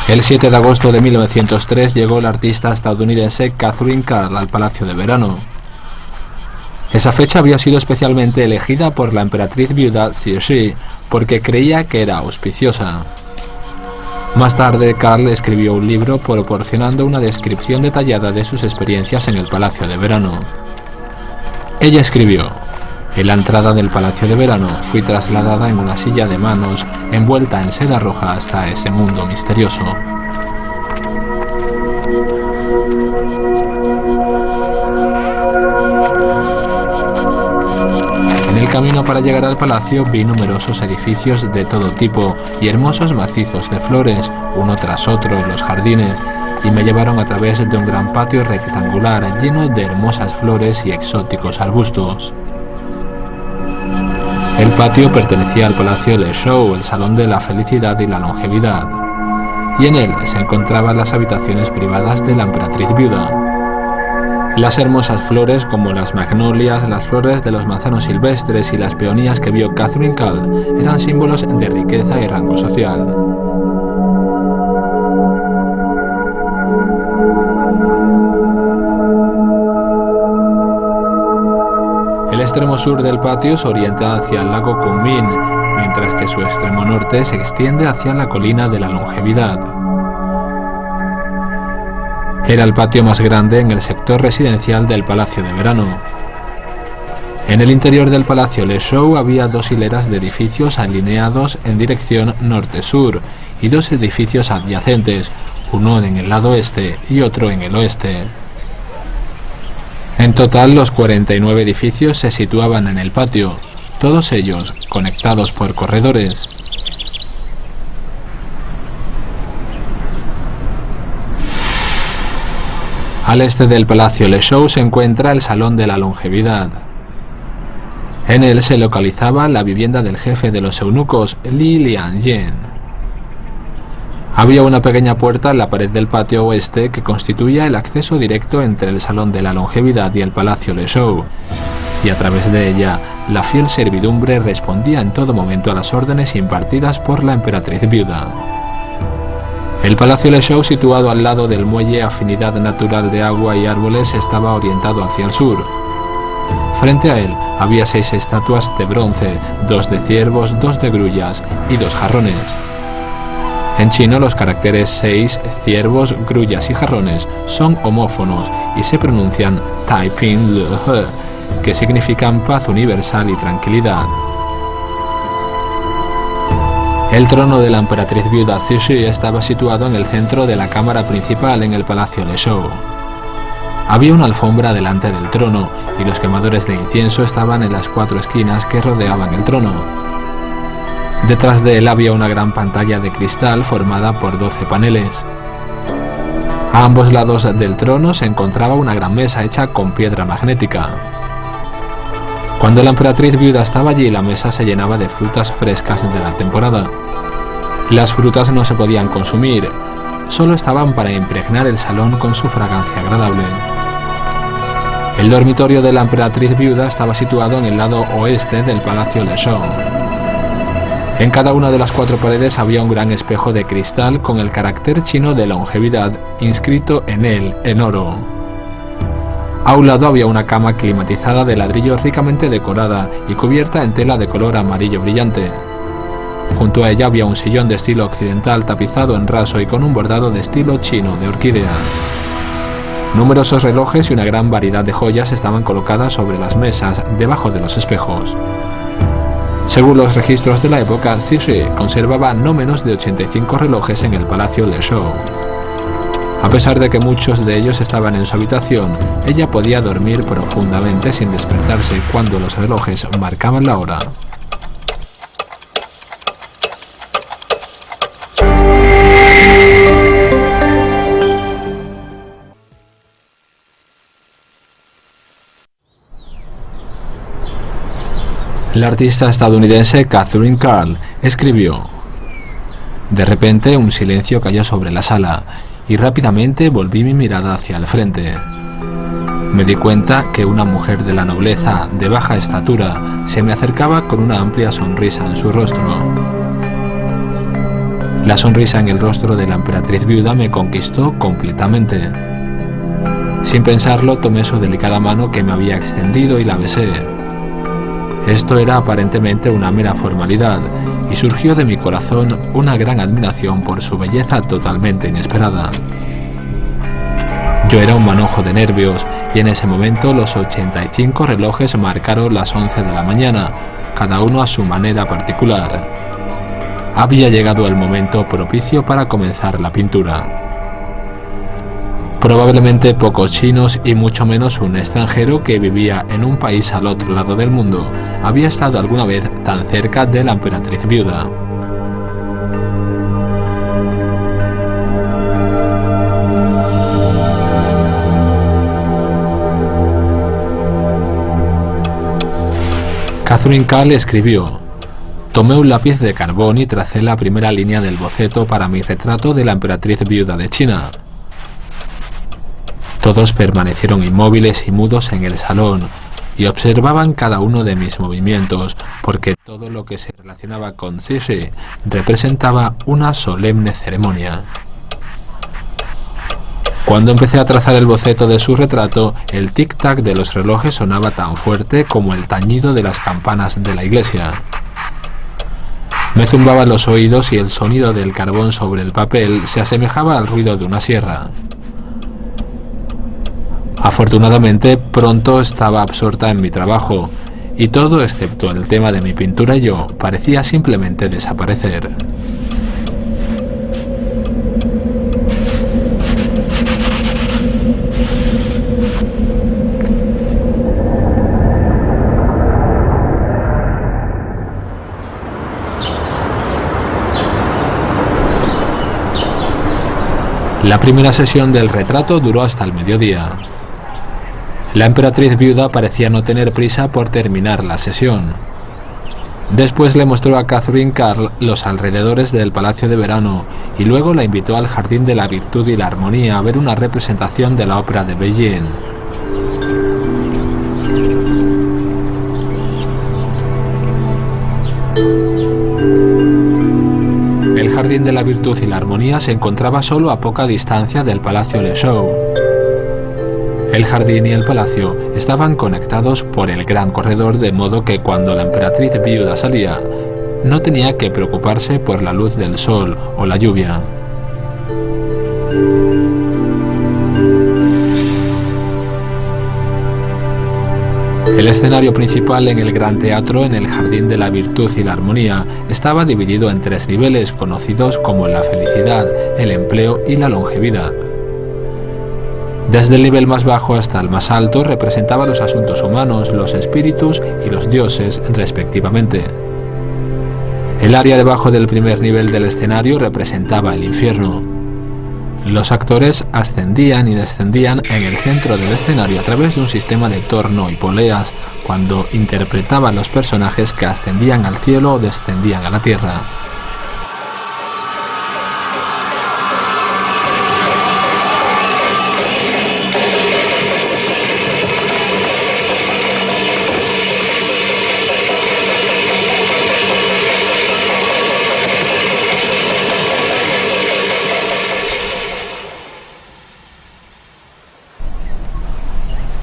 El 7 de agosto de 1903 llegó la artista estadounidense Catherine Carl al Palacio de Verano. Esa fecha había sido especialmente elegida por la emperatriz viuda Cixi porque creía que era auspiciosa. Más tarde, Carl escribió un libro proporcionando una descripción detallada de sus experiencias en el Palacio de Verano. Ella escribió: en la entrada del Palacio de Verano fui trasladada en una silla de manos envuelta en seda roja hasta ese mundo misterioso. En el camino para llegar al palacio vi numerosos edificios de todo tipo y hermosos macizos de flores, uno tras otro en los jardines, y me llevaron a través de un gran patio rectangular lleno de hermosas flores y exóticos arbustos. El patio pertenecía al Palacio Le Show, el Salón de la Felicidad y la Longevidad, y en él se encontraban las habitaciones privadas de la emperatriz viuda. Las hermosas flores como las magnolias, las flores de los manzanos silvestres y las peonías que vio Catherine Carl eran símbolos de riqueza y rango social. El extremo sur del patio se orienta hacia el lago Kunming, mientras que su extremo norte se extiende hacia la colina de la Longevidad. Era el patio más grande en el sector residencial del Palacio de Verano. En el interior del Palacio Le Show había dos hileras de edificios alineados en dirección norte-sur y dos edificios adyacentes, uno en el lado este y otro en el oeste. En total, los 49 edificios se situaban en el patio, todos ellos conectados por corredores. Al este del Palacio Le Show se encuentra el Salón de la Longevidad. En él se localizaba la vivienda del jefe de los eunucos, Li Lianyen. Había una pequeña puerta en la pared del patio oeste que constituía el acceso directo entre el Salón de la Longevidad y el Palacio Le Show, y a través de ella la fiel servidumbre respondía en todo momento a las órdenes impartidas por la emperatriz viuda. El Palacio Le Show, situado al lado del muelle Afinidad Natural de Agua y Árboles, estaba orientado hacia el sur. Frente a él había 6 estatuas de bronce, 2 de ciervos, 2 de grullas y 2 jarrones. En chino, los caracteres 6, ciervos, grullas y jarrones son homófonos y se pronuncian Taiping Le He, que significan paz universal y tranquilidad. El trono de la emperatriz viuda Cixi estaba situado en el centro de la cámara principal en el Palacio Le Show. Había una alfombra delante del trono y los quemadores de incienso estaban en las 4 esquinas que rodeaban el trono. Detrás de él había una gran pantalla de cristal formada por 12 paneles. A ambos lados del trono se encontraba una gran mesa hecha con piedra magnética. Cuando la emperatriz viuda estaba allí, la mesa se llenaba de frutas frescas de la temporada. Las frutas no se podían consumir, solo estaban para impregnar el salón con su fragancia agradable. El dormitorio de la emperatriz viuda estaba situado en el lado oeste del Palacio Le Show. En cada una de las 4 paredes había un gran espejo de cristal con el carácter chino de longevidad inscrito en él en oro. A un lado había una cama climatizada de ladrillo ricamente decorada y cubierta en tela de color amarillo brillante. Junto a ella había un sillón de estilo occidental tapizado en raso y con un bordado de estilo chino de orquídeas. Numerosos relojes y una gran variedad de joyas estaban colocadas sobre las mesas debajo de los espejos. Según los registros de la época, Cixi conservaba no menos de 85 relojes en el Palacio Le Show. A pesar de que muchos de ellos estaban en su habitación, ella podía dormir profundamente sin despertarse cuando los relojes marcaban la hora. La artista estadounidense Catherine Carl escribió: de repente un silencio cayó sobre la sala y rápidamente volví mi mirada hacia el frente. Me di cuenta que una mujer de la nobleza de baja estatura se me acercaba con una amplia sonrisa en su rostro. La sonrisa en el rostro de la emperatriz viuda me conquistó completamente. Sin pensarlo, tomé su delicada mano que me había extendido y la besé. Esto era aparentemente una mera formalidad, y surgió de mi corazón una gran admiración por su belleza totalmente inesperada. Yo era un manojo de nervios, y en ese momento los 85 relojes marcaron las 11 de la mañana, cada uno a su manera particular. Había llegado el momento propicio para comenzar la pintura. Probablemente pocos chinos y mucho menos un extranjero que vivía en un país al otro lado del mundo había estado alguna vez tan cerca de la emperatriz viuda. Catherine Kahl escribió: tomé un lápiz de carbón y tracé la primera línea del boceto para mi retrato de la emperatriz viuda de China. Todos permanecieron inmóviles y mudos en el salón y observaban cada uno de mis movimientos, porque todo lo que se relacionaba con Cixi representaba una solemne ceremonia. Cuando empecé a trazar el boceto de su retrato, el tic-tac de los relojes sonaba tan fuerte como el tañido de las campanas de la iglesia. Me zumbaba en los oídos y el sonido del carbón sobre el papel se asemejaba al ruido de una sierra. Afortunadamente, pronto estaba absorta en mi trabajo, y todo excepto el tema de mi pintura y yo parecía simplemente desaparecer. La primera sesión del retrato duró hasta el mediodía. La emperatriz viuda parecía no tener prisa por terminar la sesión. Después le mostró a Catherine Kahl los alrededores del Palacio de Verano y luego la invitó al Jardín de la Virtud y la Armonía a ver una representación de la ópera de Beijing. El Jardín de la Virtud y la Armonía se encontraba solo a poca distancia del Palacio Le Show. El jardín y el palacio estaban conectados por el gran corredor, de modo que cuando la emperatriz viuda salía, no tenía que preocuparse por la luz del sol o la lluvia. El escenario principal en el Gran Teatro, en el Jardín de la Virtud y la Armonía, estaba dividido en 3 niveles conocidos como la felicidad, el empleo y la longevidad. Desde el nivel más bajo hasta el más alto representaba los asuntos humanos, los espíritus y los dioses, respectivamente. El área debajo del primer nivel del escenario representaba el infierno. Los actores ascendían y descendían en el centro del escenario a través de un sistema de torno y poleas cuando interpretaban los personajes que ascendían al cielo o descendían a la tierra.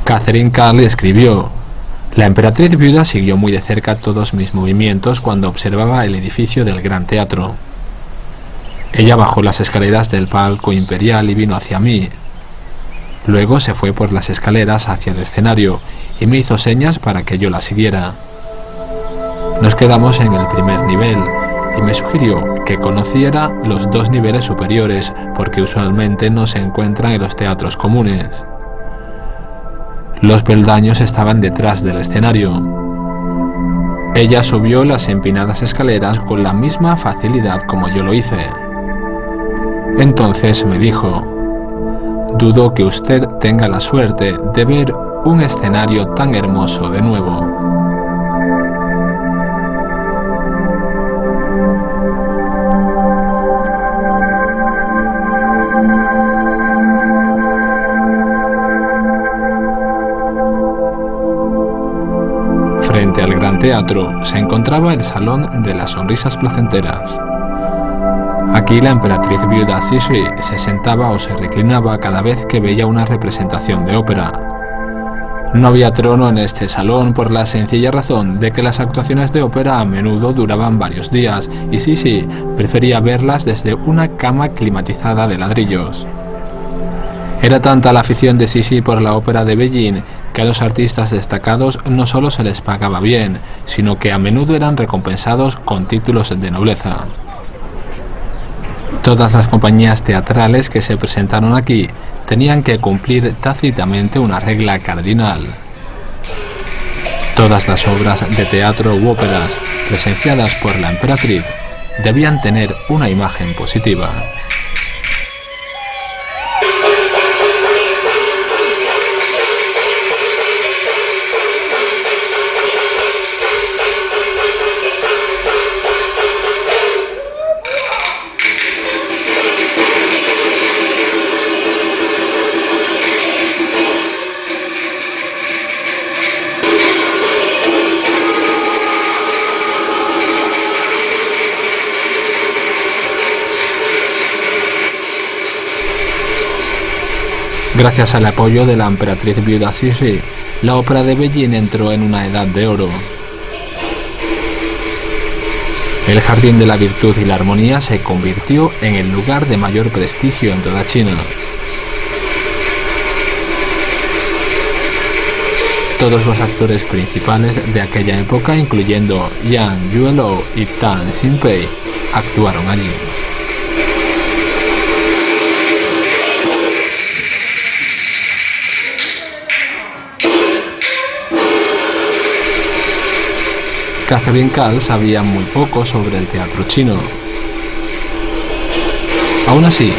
Catherine Kahl escribió: la emperatriz viuda siguió muy de cerca todos mis movimientos cuando observaba el edificio del Gran Teatro. Ella bajó las escaleras del palco imperial y vino hacia mí. Luego se fue por las escaleras hacia el escenario y me hizo señas para que yo la siguiera. Nos quedamos en el primer nivel y me sugirió que conociera los 2 niveles superiores, porque usualmente no se encuentran en los teatros comunes. Los peldaños estaban detrás del escenario. Ella subió las empinadas escaleras con la misma facilidad como yo lo hice. Entonces me dijo: dudo que usted tenga la suerte de ver un escenario tan hermoso de nuevo. Frente al Gran Teatro se encontraba el Salón de las Sonrisas Placenteras. Aquí la emperatriz viuda Cixi se sentaba o se reclinaba cada vez que veía una representación de ópera. No había trono en este salón por la sencilla razón de que las actuaciones de ópera a menudo duraban varios días y Cixi prefería verlas desde una cama climatizada de ladrillos. Era tanta la afición de Cixi por la ópera de Beijing que a los artistas destacados no solo se les pagaba bien, sino que a menudo eran recompensados con títulos de nobleza. Todas las compañías teatrales que se presentaron aquí tenían que cumplir tácitamente una regla cardinal. Todas las obras de teatro u óperas presenciadas por la emperatriz debían tener una imagen positiva. Gracias al apoyo de la emperatriz viuda Cixi, la ópera de Beijing entró en una edad de oro. El Jardín de la Virtud y la Armonía se convirtió en el lugar de mayor prestigio en toda China. Todos los actores principales de aquella época, incluyendo Yang Yuelou y Tan Xinpei, actuaron allí. Catherine Call sabía muy poco sobre el teatro chino. Aún así,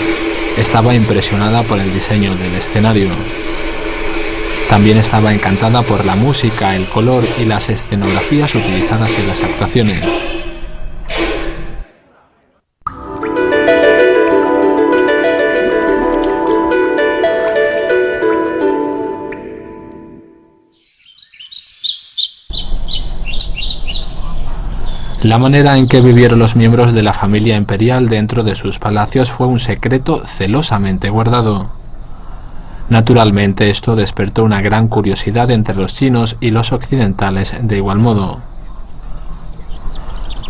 estaba impresionada por el diseño del escenario. También estaba encantada por la música, el color y las escenografías utilizadas en las actuaciones. La manera en que vivieron los miembros de la familia imperial dentro de sus palacios fue un secreto celosamente guardado. Naturalmente, esto despertó una gran curiosidad entre los chinos y los occidentales de igual modo.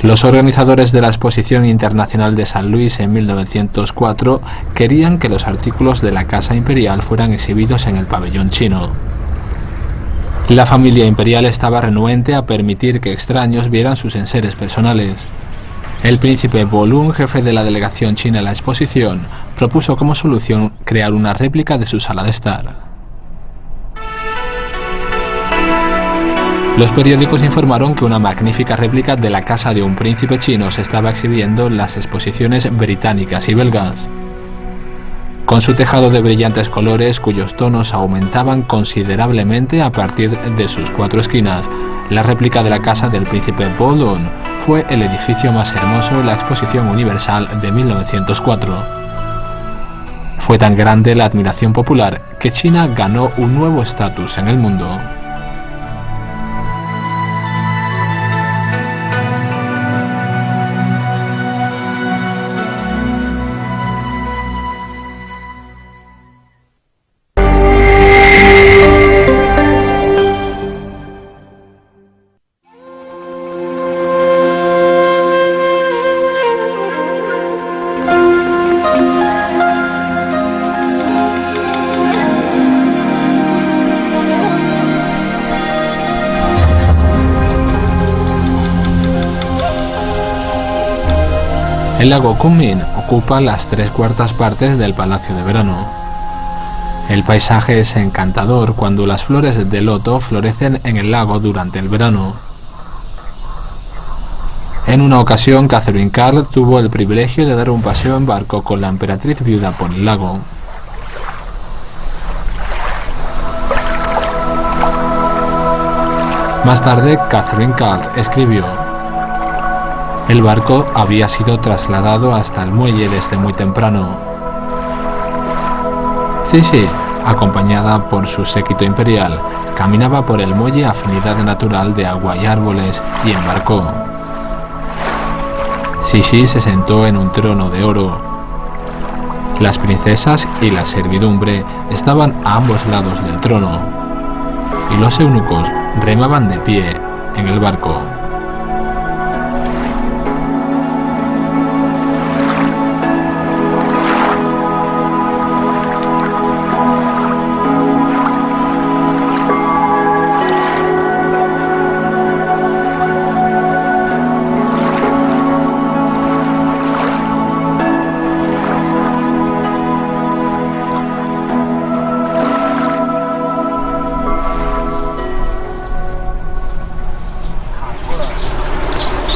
Los organizadores de la Exposición Internacional de San Luis en 1904 querían que los artículos de la Casa Imperial fueran exhibidos en el pabellón chino. La familia imperial estaba renuente a permitir que extraños vieran sus enseres personales. El príncipe Bolun, jefe de la delegación china en la exposición, propuso como solución crear una réplica de su sala de estar. Los periódicos informaron que una magnífica réplica de la casa de un príncipe chino se estaba exhibiendo en las exposiciones británicas y belgas. Con su tejado de brillantes colores cuyos tonos aumentaban considerablemente a partir de sus cuatro esquinas, la réplica de la casa del príncipe Bolun fue el edificio más hermoso de la Exposición Universal de 1904. Fue tan grande la admiración popular que China ganó un nuevo estatus en el mundo. El lago Kunming ocupa las 3/4 partes del Palacio de Verano. El paisaje es encantador cuando las flores de loto florecen en el lago durante el verano. En una ocasión, Catherine Call tuvo el privilegio de dar un paseo en barco con la emperatriz viuda por el lago. Más tarde, Catherine Call escribió: el barco había sido trasladado hasta el muelle desde muy temprano. Cixi, acompañada por su séquito imperial, caminaba por el muelle a afinidad natural de agua y árboles y embarcó. Cixi se sentó en un trono de oro. Las princesas y la servidumbre estaban a ambos lados del trono, y los eunucos remaban de pie en el barco.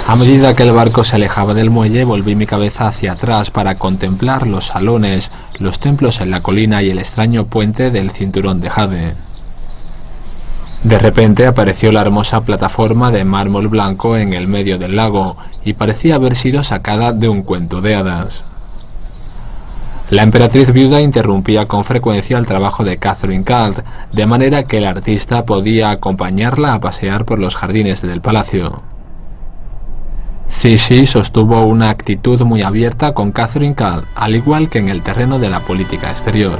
A medida que el barco se alejaba del muelle, volví mi cabeza hacia atrás para contemplar los salones, los templos en la colina y el extraño puente del cinturón de jade. De repente apareció la hermosa plataforma de mármol blanco en el medio del lago y parecía haber sido sacada de un cuento de hadas. La emperatriz viuda interrumpía con frecuencia el trabajo de Catherine Cult, de manera que el artista podía acompañarla a pasear por los jardines del palacio. Cixi sostuvo una actitud muy abierta con Catherine Cult, al igual que en el terreno de la política exterior.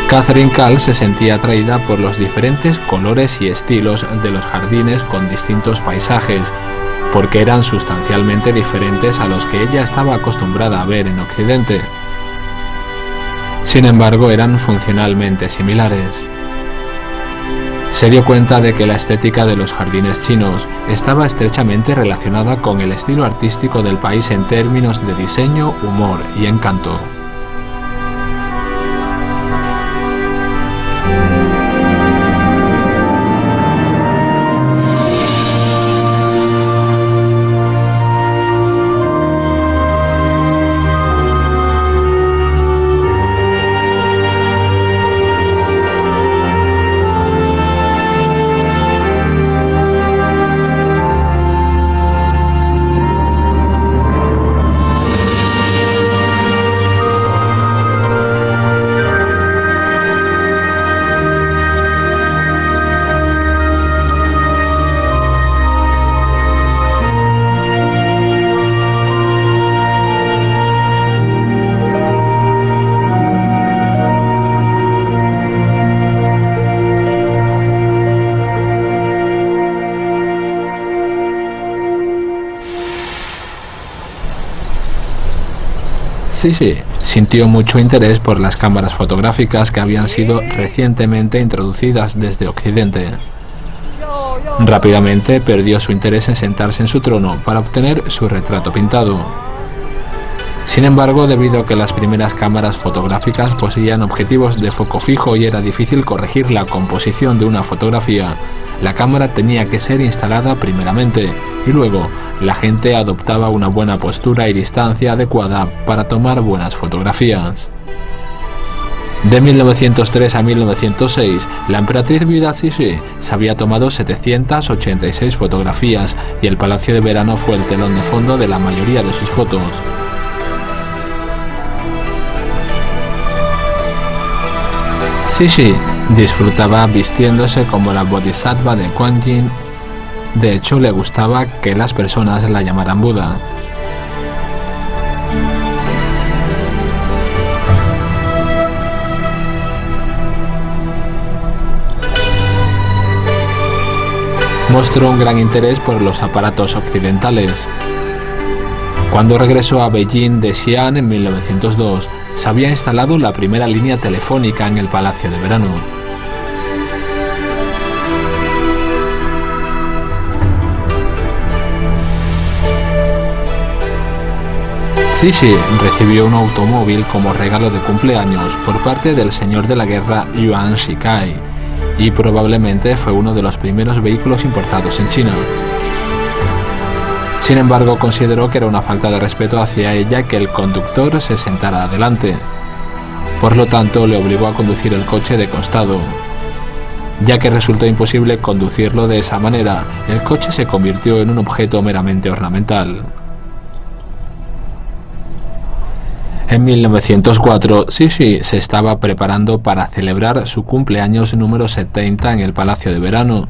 Catherine Cult se sentía atraída por los diferentes colores y estilos de los jardines con distintos paisajes, porque eran sustancialmente diferentes a los que ella estaba acostumbrada a ver en Occidente. Sin embargo, eran funcionalmente similares. Se dio cuenta de que la estética de los jardines chinos estaba estrechamente relacionada con el estilo artístico del país en términos de diseño, humor y encanto. Cixi sintió mucho interés por las cámaras fotográficas que habían sido recientemente introducidas desde Occidente. Rápidamente perdió su interés en sentarse en su trono para obtener su retrato pintado. Sin embargo, debido a que las primeras cámaras fotográficas poseían objetivos de foco fijo y era difícil corregir la composición de una fotografía, la cámara tenía que ser instalada primeramente y luego la gente adoptaba una buena postura y distancia adecuada para tomar buenas fotografías. De 1903 a 1906, la emperatriz viuda Cixi se había tomado 786 fotografías y el Palacio de Verano fue el telón de fondo de la mayoría de sus fotos. Cixi disfrutaba vistiéndose como la bodhisattva de Kuan Yin. De hecho, le gustaba que las personas la llamaran Buda. Mostró un gran interés por los aparatos occidentales. Cuando regresó a Beijing de Xi'an en 1902, se había instalado la primera línea telefónica en el Palacio de Verano. Cixi recibió un automóvil como regalo de cumpleaños por parte del señor de la guerra Yuan Shikai, y probablemente fue uno de los primeros vehículos importados en China. Sin embargo, consideró que era una falta de respeto hacia ella que el conductor se sentara adelante. Por lo tanto, le obligó a conducir el coche de costado. Ya que resultó imposible conducirlo de esa manera, el coche se convirtió en un objeto meramente ornamental. En 1904, Cixi se estaba preparando para celebrar su cumpleaños número 70 en el Palacio de Verano,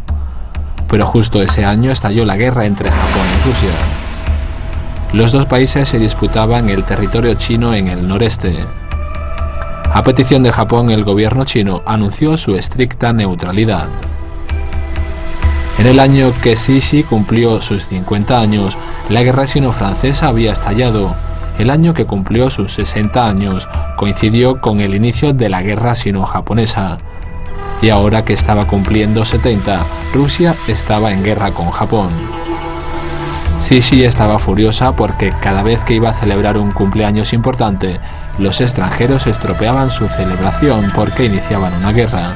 pero justo ese año estalló la guerra entre Japón y Rusia. Los dos países se disputaban el territorio chino en el noreste. A petición de Japón, el gobierno chino anunció su estricta neutralidad. En el año que Cixi cumplió sus 50 años, la guerra sino-francesa había estallado. El año que cumplió sus 60 años coincidió con el inicio de la guerra sino-japonesa. Y ahora que estaba cumpliendo 70, Rusia estaba en guerra con Japón. Cixi estaba furiosa porque cada vez que iba a celebrar un cumpleaños importante, los extranjeros estropeaban su celebración porque iniciaban una guerra.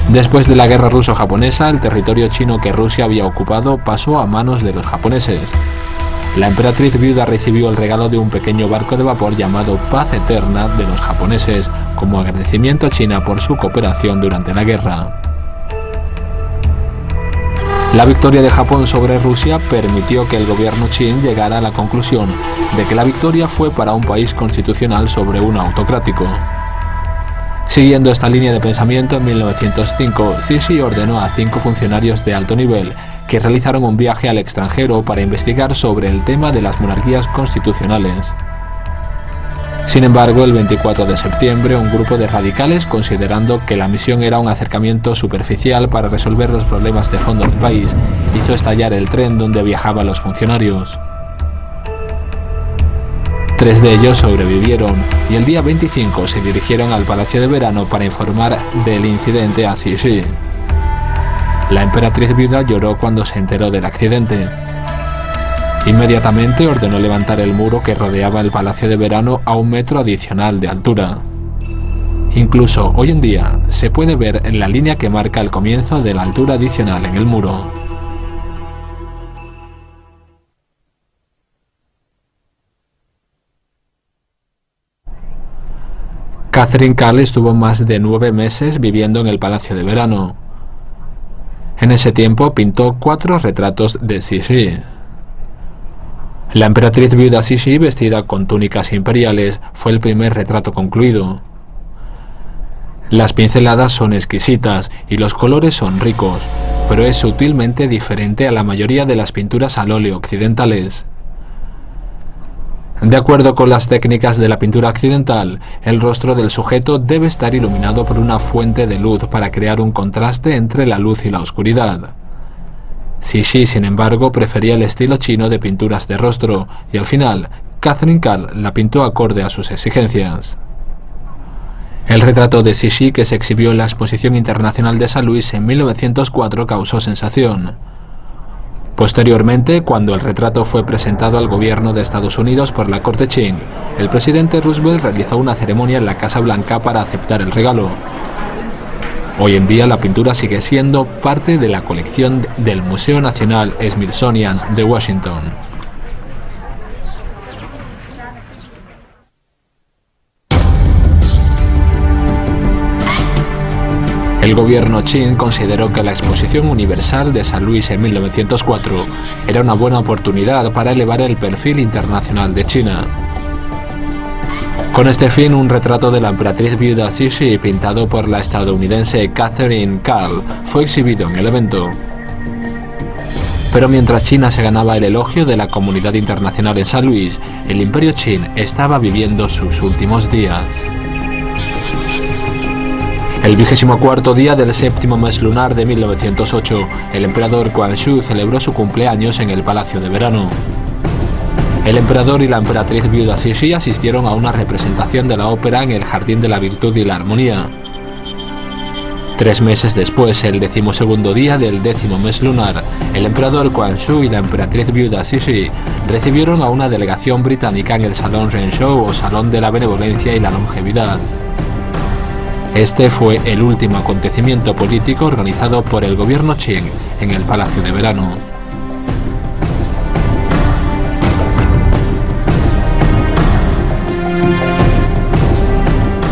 Después de la guerra ruso-japonesa, el territorio chino que Rusia había ocupado pasó a manos de los japoneses. La emperatriz viuda recibió el regalo de un pequeño barco de vapor llamado Paz Eterna de los japoneses, como agradecimiento a China por su cooperación durante la guerra. La victoria de Japón sobre Rusia permitió que el gobierno Qing llegara a la conclusión de que la victoria fue para un país constitucional sobre uno autocrático. Siguiendo esta línea de pensamiento, en 1905, Cixi ordenó a 5 funcionarios de alto nivel que realizaron un viaje al extranjero para investigar sobre el tema de las monarquías constitucionales. Sin embargo, el 24 de septiembre, un grupo de radicales, considerando que la misión era un acercamiento superficial para resolver los problemas de fondo del país, hizo estallar el tren donde viajaban los funcionarios. 3 de ellos sobrevivieron y el día 25 se dirigieron al Palacio de Verano para informar del incidente a Cixi. La emperatriz viuda lloró cuando se enteró del accidente. Inmediatamente ordenó levantar el muro que rodeaba el Palacio de Verano a 1 metro adicional de altura. Incluso hoy en día se puede ver en la línea que marca el comienzo de la altura adicional en el muro. Catherine Carl estuvo más de 9 meses viviendo en el Palacio de Verano. En ese tiempo pintó 4 retratos de Cixi. La emperatriz viuda Cixi, vestida con túnicas imperiales, fue el primer retrato concluido. Las pinceladas son exquisitas y los colores son ricos, pero es sutilmente diferente a la mayoría de las pinturas al óleo occidentales. De acuerdo con las técnicas de la pintura occidental, el rostro del sujeto debe estar iluminado por una fuente de luz para crear un contraste entre la luz y la oscuridad. Cixi, sin embargo, prefería el estilo chino de pinturas de rostro, y al final, Catherine Carl la pintó acorde a sus exigencias. El retrato de Cixi, que se exhibió en la Exposición Internacional de San Luis en 1904, causó sensación. Posteriormente, cuando el retrato fue presentado al gobierno de Estados Unidos por la corte Qing, el presidente Roosevelt realizó una ceremonia en la Casa Blanca para aceptar el regalo. Hoy en día la pintura sigue siendo parte de la colección del Museo Nacional Smithsonian de Washington. El gobierno Qing consideró que la Exposición Universal de San Luis en 1904 era una buena oportunidad para elevar el perfil internacional de China. Con este fin, un retrato de la emperatriz viuda Cixi, pintado por la estadounidense Catherine Carl, fue exhibido en el evento. Pero mientras China se ganaba el elogio de la comunidad internacional en San Luis, el Imperio Qing estaba viviendo sus últimos días. El 24º día del 7º mes lunar de 1908, el emperador Quanzhou celebró su cumpleaños en el Palacio de Verano. El emperador y la emperatriz viuda Cixi asistieron a una representación de la ópera en el Jardín de la Virtud y la Armonía. 3 meses después, el 12º día del 10º mes lunar, el emperador Quanzhou y la emperatriz viuda Cixi recibieron a una delegación británica en el Salón Renshou o Salón de la Benevolencia y la Longevidad. Este fue el último acontecimiento político organizado por el gobierno Qing en el Palacio de Verano.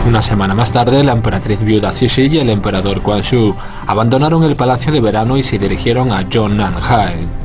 Una semana más tarde, la emperatriz viuda Cixi y el emperador Quanzhou abandonaron el Palacio de Verano y se dirigieron a Yonnanhai.